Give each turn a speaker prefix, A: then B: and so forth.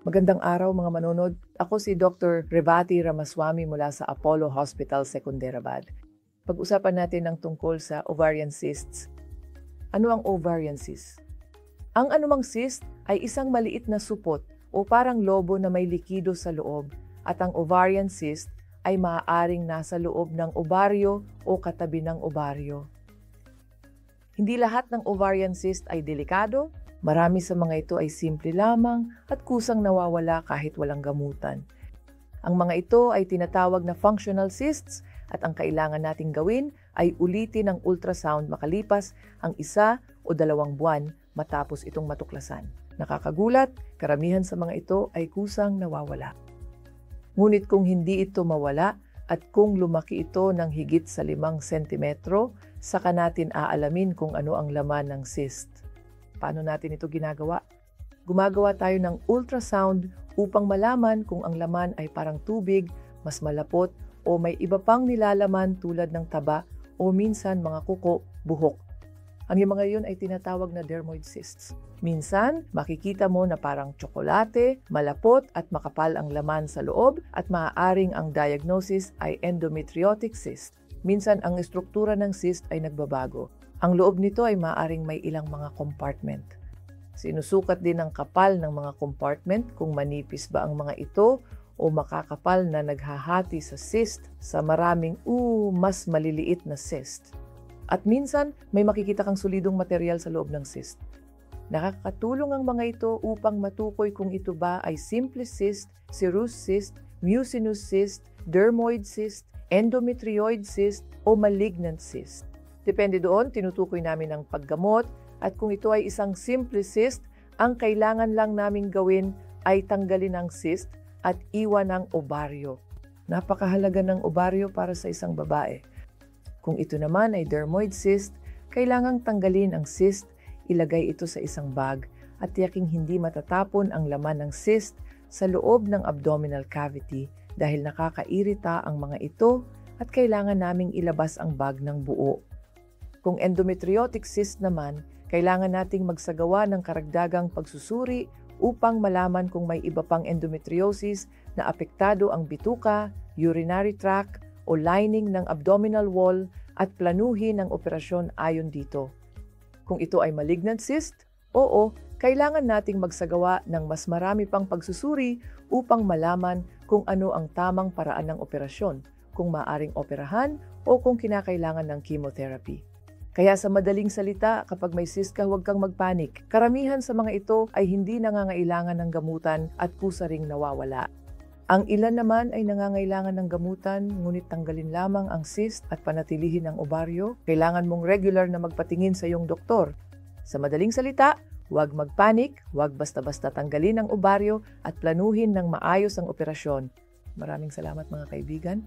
A: Magandang araw mga manonood. Ako si Dr. Revati Ramaswamy mula sa Apollo Hospital, Secunderabad. Pag-usapan natin ang tungkol sa ovarian cysts. Ano ang ovarian cyst? Ang anumang cyst ay isang maliit na supot o parang lobo na may likido sa loob, at ang ovarian cyst ay maaaring nasa loob ng obaryo o katabi ng obaryo. Hindi lahat ng ovarian cyst ay delikado. Marami sa mga ito ay simple lamang at kusang nawawala kahit walang gamutan. Ang mga ito ay tinatawag na functional cysts, at ang kailangan nating gawin ay ulitin ang ultrasound makalipas ang 1 o 2 buwan matapos itong matuklasan. Nakakagulat, karamihan sa mga ito ay kusang nawawala. Ngunit kung hindi ito mawala at kung lumaki ito ng higit sa 5 sentimetro, saka natin aalamin kung ano ang laman ng cyst. Paano natin ito ginagawa? Gumagawa tayo ng ultrasound upang malaman kung ang laman ay parang tubig, mas malapot, o may iba pang nilalaman tulad ng taba o minsan mga kuko, buhok. Ang mga yun ay tinatawag na dermoid cysts. Minsan, makikita mo na parang tsokolate, malapot at makapal ang laman sa loob, at maaaring ang diagnosis ay endometriotic cyst. Minsan, ang estruktura ng cyst ay nagbabago. Ang loob nito ay maaaring may ilang mga compartment. Sinusukat din ang kapal ng mga compartment kung manipis ba ang mga ito o makakapal na naghahati sa cyst sa maraming mas maliliit na cyst. At minsan, may makikita kang solidong material sa loob ng cyst. Nakakatulong ang mga ito upang matukoy kung ito ba ay simple cyst, serous cyst, mucinous cyst, dermoid cyst, endometrioid cyst, o malignant cyst. Depende doon, tinutukoy namin ang paggamot, at kung ito ay isang simple cyst, ang kailangan lang naming gawin ay tanggalin ang cyst at iwan ang obaryo. Napakahalaga ng obaryo para sa isang babae. Kung ito naman ay dermoid cyst, kailangang tanggalin ang cyst, ilagay ito sa isang bag, at tiyaking hindi matatapon ang laman ng cyst sa loob ng abdominal cavity dahil nakakairita ang mga ito at kailangan naming ilabas ang bag ng buo. Kung endometriotic cyst naman, kailangan nating magsagawa ng karagdagang pagsusuri upang malaman kung may iba pang endometriosis na apektado ang bituka, urinary tract, o lining ng abdominal wall, at planuhin ang operasyon ayon dito. Kung ito ay malignant cyst, kailangan nating magsagawa ng mas marami pang pagsusuri upang malaman kung ano ang tamang paraan ng operasyon, kung maaring operahan o kung kinakailangan ng chemotherapy. Kaya sa madaling salita, kapag may cyst ka, huwag kang magpanik. Karamihan sa mga ito ay hindi nangangailangan ng gamutan at kusa ring nawawala. Ang ilan naman ay nangangailangan ng gamutan, ngunit tanggalin lamang ang cyst at panatilihin ang obaryo. Kailangan mong regular na magpatingin sa iyong doktor. Sa madaling salita, huwag magpanik, huwag basta-basta tanggalin ang obaryo at planuhin ng maayos ang operasyon. Maraming salamat mga kaibigan.